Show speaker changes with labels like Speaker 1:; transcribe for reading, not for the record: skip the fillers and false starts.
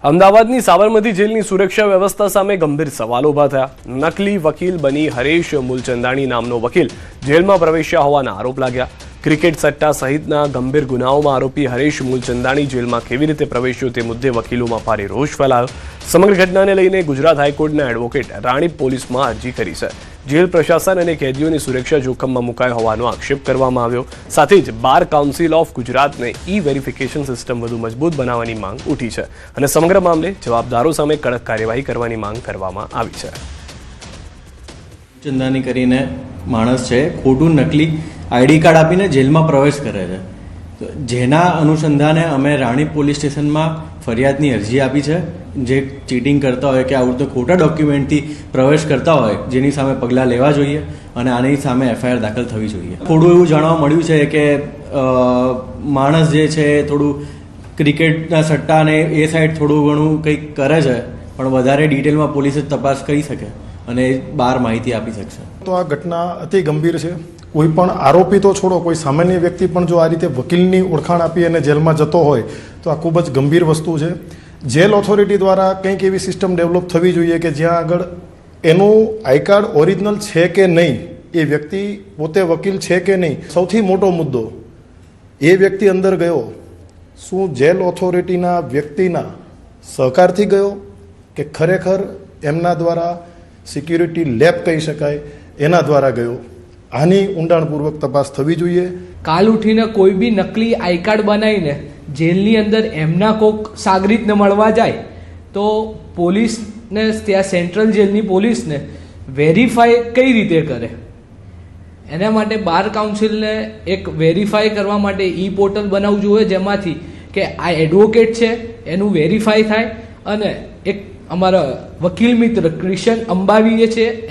Speaker 1: અમદાવાદની સાબરમતી જેલની સુરક્ષા વ્યવસ્થા સામે ગંભીર સવાલો ઊભા થયા। નકલી વકીલ બની હરેશ મૂલચંદાણી નામનો વકીલ જેલમાં પ્રવેશ્યા હોવાના આરોપ લાગ્યા। ક્રિકેટ સટ્ટા સહિતના ગંભીર ગુનાઓમાં આરોપી હરેશ મૂલચંદાણી જેલમાં કેવી રીતે પ્રવેશ્યો તે મુદ્દે વકીલોમાં ભારે રોષ ફેલાયો। સમગ્ર ઘટનાને લઈને ગુજરાત હાઈકોર્ટના એડવોકેટ રાણીપ પોલીસમાં અરજી કરી છે। જેલ પ્રશાસન અને કેદીઓની સુરક્ષા જોખમમાં મુકાઈ હોવાનો આક્ષેપ કરવામાં આવ્યો। સાથે જ બાર કાઉન્સિલ ઓફ ગુજરાતને ઈ-વેરિફિકેશન સિસ્ટમ વધુ મજબૂત બનાવવાની માંગ ઉઠી છે અને સમગ્ર મામલે જવાબદારો સામે કડક કાર્યવાહી કરવાની માંગ કરવામાં આવી છે।
Speaker 2: ચંદાની કરીને માણસ છે, ખોટું નકલી આઈડી કાર્ડ આપીને જેલમાં પ્રવેશ કરે છે, તો જેના અનુસંધાને અમે રાણીપ પોલીસ સ્ટેશનમાં ફરિયાદની અરજી આપી છે। જે ચીટિંગ કરતા હોય કે આવું તો ખોટા ડોક્યુમેન્ટથી પ્રવેશ કરતા હોય જેની સામે પગલાં લેવા જોઈએ અને આની સામે એફઆઈઆર દાખલ થવી જોઈએ। થોડું એવું જાણવા મળ્યું છે કે માણસ જે છે થોડું ક્રિકેટના સટ્ટા અને એ સાઈડ થોડું ઘણું કંઈક કરે છે, પણ વધારે ડિટેલમાં પોલીસ જ તપાસ કરી શકે અને બહાર માહિતી આપી શકશે।
Speaker 3: તો આ ઘટના અતિ ગંભીર છે। કોઈ પણ આરોપી તો છોડો, કોઈ સામાન્ય વ્યક્તિ પણ જો આ રીતે વકીલની ઓળખાણ આપી અને જેલમાં જતો હોય તો આ ખૂબ જ ગંભીર વસ્તુ છે। જેલ ઓથોરિટી દ્વારા કંઈક એવી સિસ્ટમ ડેવલપ થવી જોઈએ કે જ્યાં આગળ એનું આઈ કાર્ડ ઓરિજિનલ છે કે નહીં, એ વ્યક્તિ પોતે વકીલ છે કે નહીં, સૌથી મોટો મુદ્દો એ વ્યક્તિ અંદર ગયો શું જેલ ઓથોરિટીના વ્યક્તિના સહકારથી ગયો કે ખરેખર એમના દ્વારા સિક્યુરિટી લેબ કહી શકાય એના દ્વારા ગયો। આની ઊંડાણપૂર્વક તપાસ થવી જોઈએ।
Speaker 4: કાલ ઉઠીને કોઈ બી નકલી આઈ કાર્ડ બનાવીને જેલની અંદર એમના કોક સાગરીતને મળવા જાય તો પોલીસને, ત્યાં સેન્ટ્રલ જેલની પોલીસને વેરીફાઈ કઈ રીતે કરે? એના માટે બાર કાઉન્સિલને એક વેરીફાઈ કરવા માટે ઈ પોર્ટલ બનાવવું જોઈએ, જેમાંથી કે આ એડવોકેટ છે એનું વેરીફાઈ થાય અને એક અમારા વકીલ મિત્ર ક્રિશન અંબાવી છે